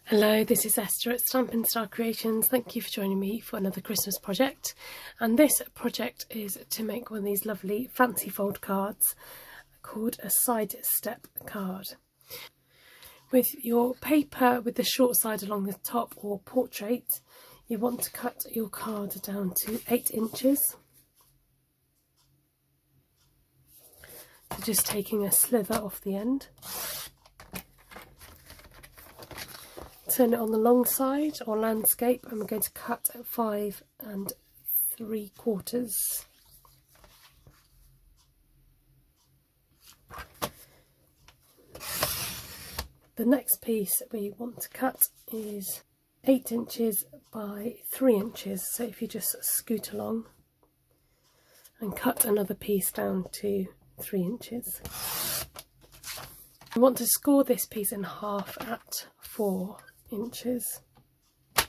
Hello, this is Esther at Stampin' Creations. Thank you for joining me for another Christmas project. And this project is to make one of these lovely fancy fold cards called a side step card. With your paper with the short side along the top or portrait, you want to cut your card down to 8 inches. So just taking a slither off the end. Turn it on the long side or landscape, and we're going to cut at 5 3/4. The next piece we want to cut is 8 inches by 3 inches. So if you just scoot along and cut another piece down to 3 inches. We want to score this piece in half at 4 inches. I'm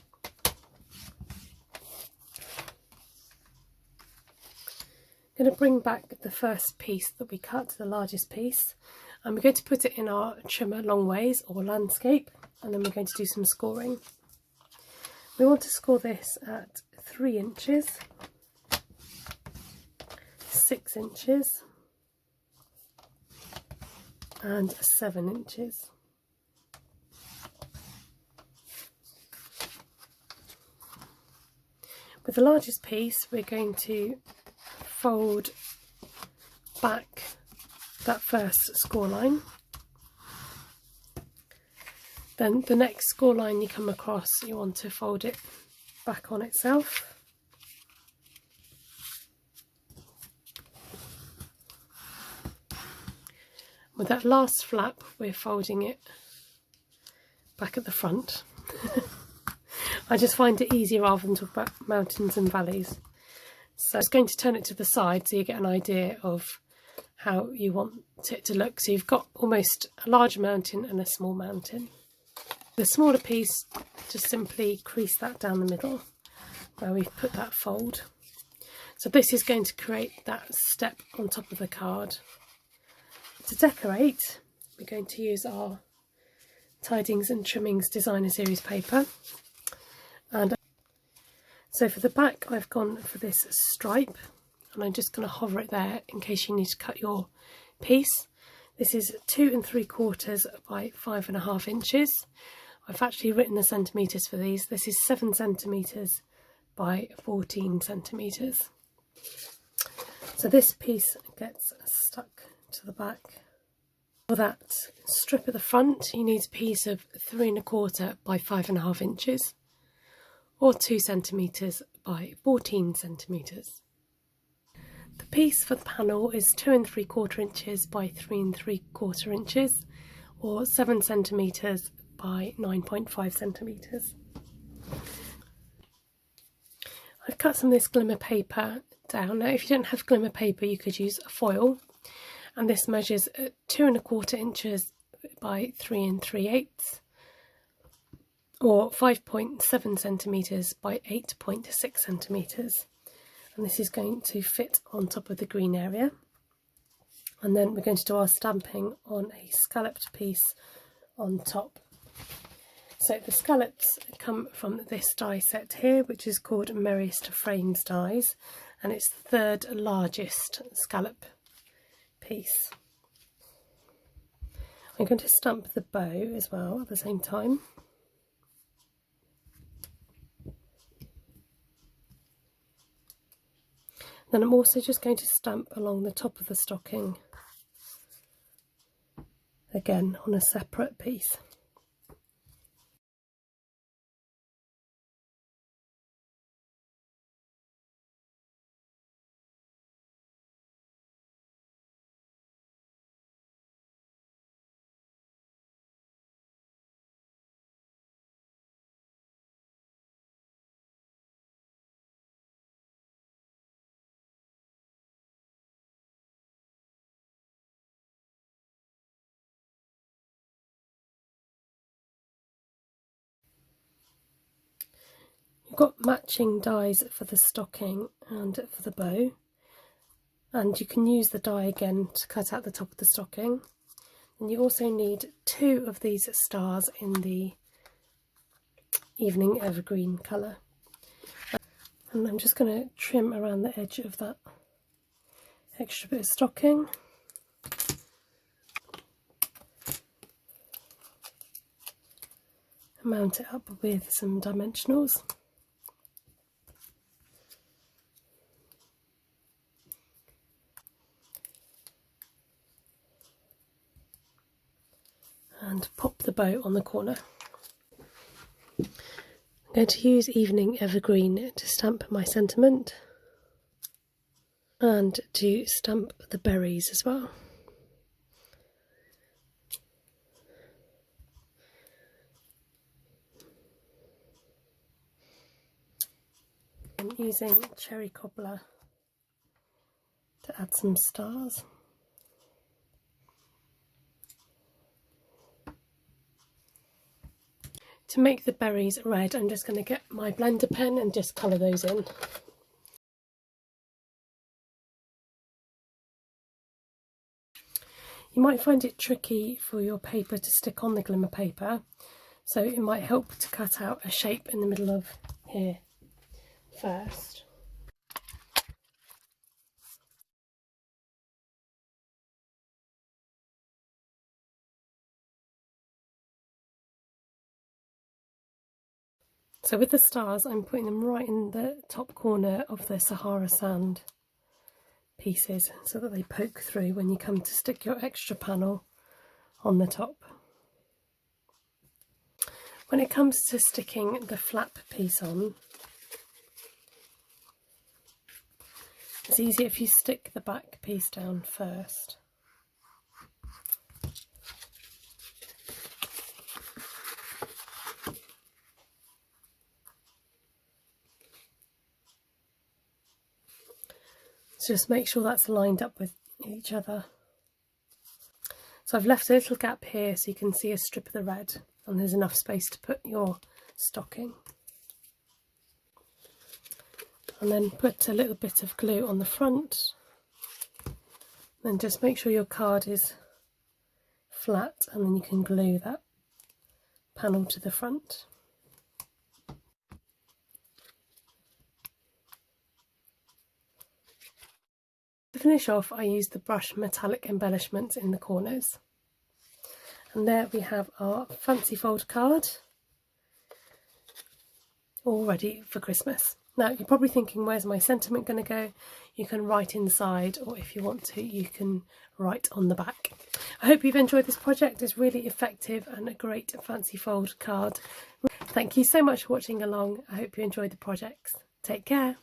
going to bring back the first piece that we cut, the largest piece, and we're going to put it in our trimmer long ways or landscape, and then we're going to do some scoring. We want to score this at 3 inches, 6 inches and 7 inches. With the largest piece, we're going to fold back that first score line. Then the next score line you come across, you want to fold it back on itself. With that last flap, we're folding it back at the front. I just find it easier rather than talk about mountains and valleys. So I'm just going to turn it to the side so you get an idea of how you want it to look. So you've got almost a large mountain and a small mountain. The smaller piece, just simply crease that down the middle where we've put that fold. So this is going to create that step on top of the card. To decorate, we're going to use our Tidings and Trimmings designer series paper. And so for the back, I've gone for this stripe, and I'm just going to hover it there in case you need to cut your piece. This is 2 3/4 by 5.5 inches. I've actually written the centimetres for these. This is 7 centimetres by 14 centimetres. So this piece gets stuck to the back. For that strip at the front, you need a piece of 3 1/4 by 5.5 inches. Or 2 centimetres by 14 centimetres. The piece for the panel is 2 3/4 inches by 3 3/4 inches, or 7 centimetres by 9.5 centimetres. I've cut some of this glimmer paper down. Now, if you don't have glimmer paper, you could use a foil, and this measures 2 1/4 inches by 3 3/8. Or 5.7 centimetres by 8.6 centimetres, and this is going to fit on top of the green area. And then we're going to do our stamping on a scalloped piece on top. So the scallops come from this die set here, which is called Merriest Frames dies, and it's the 3rd largest scallop piece. I'm going to stamp the bow as well at the same time. Then I'm also just going to stamp along the top of the stocking, again on a separate piece. You've got matching dies for the stocking and for the bow, and you can use the die again to cut out the top of the stocking. And you also need 2 of these stars in the evening evergreen colour. And I'm just going to trim around the edge of that extra bit of stocking. And mount it up with some dimensionals. And pop the bow on the corner. I'm going to use Evening Evergreen to stamp my sentiment and to stamp the berries as well. I'm using Cherry Cobbler to add some stars. To make the berries red, I'm just going to get my blender pen and just colour those in. You might find it tricky for your paper to stick on the glimmer paper, so it might help to cut out a shape in the middle of here first. So with the stars, I'm putting them right in the top corner of the Sahara sand pieces so that they poke through when you come to stick your extra panel on the top. When it comes to sticking the flap piece on, it's easier if you stick the back piece down first. So just make sure that's lined up with each other. So I've left a little gap here so you can see a strip of the red, and there's enough space to put your stocking. And then put a little bit of glue on the front. Then just make sure your card is flat, and then you can glue that panel to the front. To finish off, I used the brush metallic embellishments in the corners. And there we have our fancy fold card, all ready for Christmas. Now you're probably thinking, where's my sentiment going to go? You can write inside, or if you want to, you can write on the back. I hope you've enjoyed this project. It's really effective and a great fancy fold card. Thank you so much for watching along. I hope you enjoyed the projects. Take care.